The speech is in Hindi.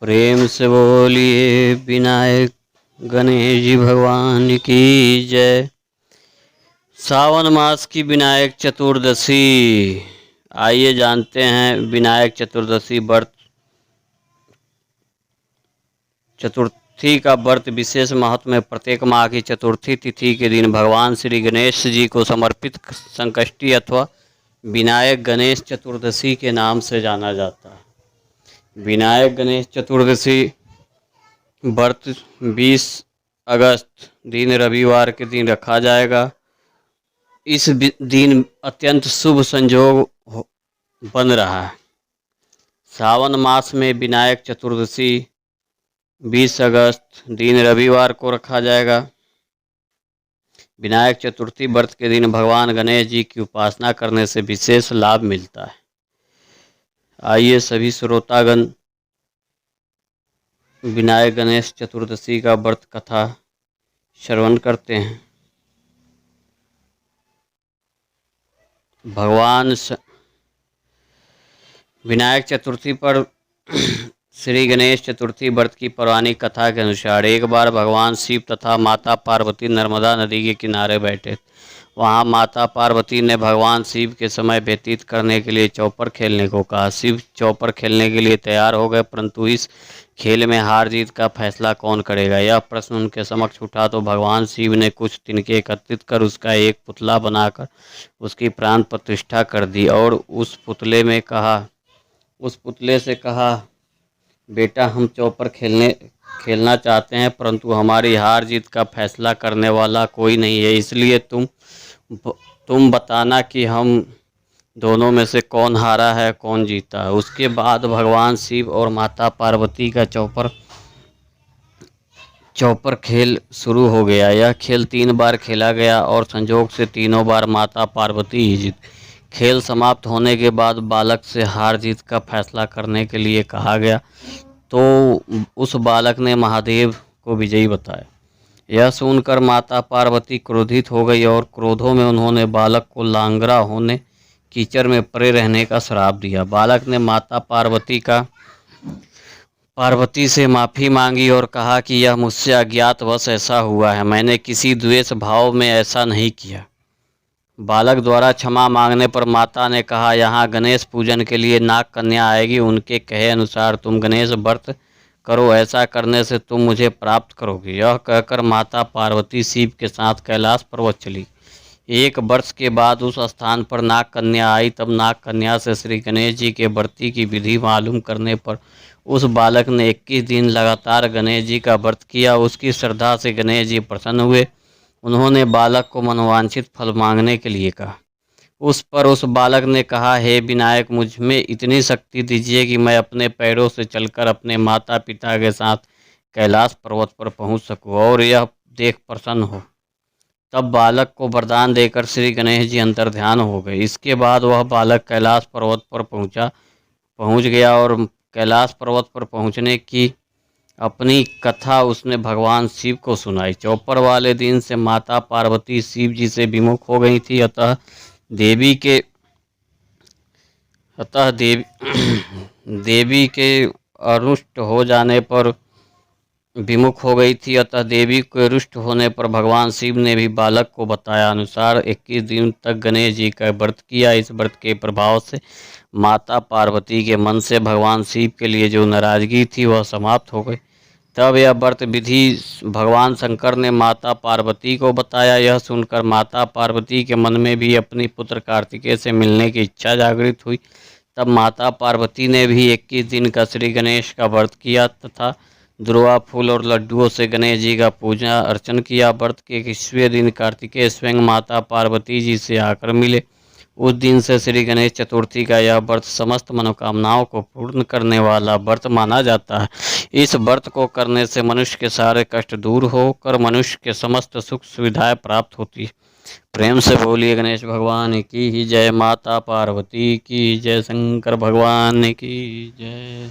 प्रेम से बोलिए विनायक गणेश जी भगवान की जय। सावन मास की विनायक चतुर्दशी। आइए जानते हैं विनायक चतुर्दशी व्रत। चतुर्थी का व्रत विशेष महत्व में प्रत्येक माह की चतुर्थी तिथि के दिन भगवान श्री गणेश जी को समर्पित संकष्टी अथवा विनायक गणेश चतुर्दशी के नाम से जाना जाता है। विनायक गणेश चतुर्दशी व्रत 20 अगस्त दिन रविवार के दिन रखा जाएगा। इस दिन अत्यंत शुभ संयोग बन रहा है। सावन मास में विनायक चतुर्दशी 20 अगस्त दिन रविवार को रखा जाएगा। विनायक चतुर्थी व्रत के दिन भगवान गणेश जी की उपासना करने से विशेष लाभ मिलता है। आइए सभी श्रोतागण विनायक गणेश चतुर्दशी का व्रत कथा श्रवण करते हैं। भगवान विनायक चतुर्थी पर श्री गणेश चतुर्थी व्रत की पौराणिक कथा के अनुसार एक बार भगवान शिव तथा माता पार्वती नर्मदा नदी के किनारे बैठे। वहां माता पार्वती ने भगवान शिव के समय व्यतीत करने के लिए चौपर खेलने को कहा। शिव चौपर खेलने के लिए तैयार हो गए, परंतु इस खेल में हार जीत का फैसला कौन करेगा, यह प्रश्न उनके समक्ष उठा तो भगवान शिव ने कुछ तिनके एकत्रित कर उसका एक पुतला बनाकर उसकी प्राण प्रतिष्ठा कर दी और उस पुतले से कहा, बेटा हम चौपर खेलना चाहते हैं, परंतु हमारी हार जीत का फैसला करने वाला कोई नहीं है, इसलिए तुम बताना कि हम दोनों में से कौन हारा है कौन जीता है। उसके बाद भगवान शिव और माता पार्वती का चौपर खेल शुरू हो गया। यह खेल 3 बार खेला गया और संयोग से तीनों बार माता पार्वती ही जीत। खेल समाप्त होने के बाद बालक से हार जीत का फैसला करने के लिए कहा गया तो उस बालक ने महादेव को विजयी बताया। यह सुनकर माता पार्वती क्रोधित हो गई और क्रोधों में उन्होंने बालक को लांगरा होने कीचड़ में पड़े रहने का श्राप दिया। बालक ने माता पार्वती से माफ़ी मांगी और कहा कि यह मुझसे अज्ञातवश ऐसा हुआ है, मैंने किसी द्वेष भाव में ऐसा नहीं किया। बालक द्वारा क्षमा मांगने पर माता ने कहा, यहाँ गणेश पूजन के लिए नाग कन्या आएगी, उनके कहे अनुसार तुम गणेश व्रत करो, ऐसा करने से तुम मुझे प्राप्त करोगे। यह कहकर माता पार्वती शिव के साथ कैलाश पर्वत चली। 1 वर्ष के बाद उस स्थान पर नाग कन्या आई। तब नाग कन्या से श्री गणेश जी के व्रती की विधि मालूम करने पर उस बालक ने 21 दिन लगातार गणेश जी का व्रत किया। उसकी श्रद्धा से गणेश जी प्रसन्न हुए। उन्होंने बालक को मनोवांछित फल मांगने के लिए कहा। उस बालक ने कहा, हे विनायक, मुझ में इतनी शक्ति दीजिए कि मैं अपने पैरों से चलकर अपने माता पिता के साथ कैलाश पर्वत पर पहुंच सकूं और यह देख प्रसन्न हो। तब बालक को वरदान देकर श्री गणेश जी अंतर्ध्यान हो गए। इसके बाद वह बालक कैलाश पर्वत पर पहुंच गया और कैलाश पर्वत पर पहुंचने की अपनी कथा उसने भगवान शिव को सुनाई। चौपर वाले दिन से माता पार्वती शिव जी से विमुख हो गई थी। अतः देवी के अरुष्ट हो जाने पर विमुख हो गई थी। अतः देवी के रुष्ट होने पर भगवान शिव ने भी बालक को बताया अनुसार 21 दिन तक गणेश जी का व्रत किया। इस व्रत के प्रभाव से माता पार्वती के मन से भगवान शिव के लिए जो नाराजगी थी वह समाप्त हो गई। तब यह व्रत विधि भगवान शंकर ने माता पार्वती को बताया। यह सुनकर माता पार्वती के मन में भी अपनी पुत्र कार्तिकेय से मिलने की इच्छा जागृत हुई। तब माता पार्वती ने भी 21 दिन का श्री गणेश का व्रत किया तथा दुर्वा फूल और लड्डुओं से गणेश जी का पूजा अर्चन किया। व्रत के 21वें दिन कार्तिकेय स्वयं माता पार्वती जी से आकर मिले। उस दिन से श्री गणेश चतुर्थी का यह व्रत समस्त मनोकामनाओं को पूर्ण करने वाला व्रत माना जाता है। इस व्रत को करने से मनुष्य के सारे कष्ट दूर होकर मनुष्य के समस्त सुख सुविधाएं प्राप्त होती है। प्रेम से बोलिए गणेश भगवान की जय, माता पार्वती की जय, शंकर भगवान की जय।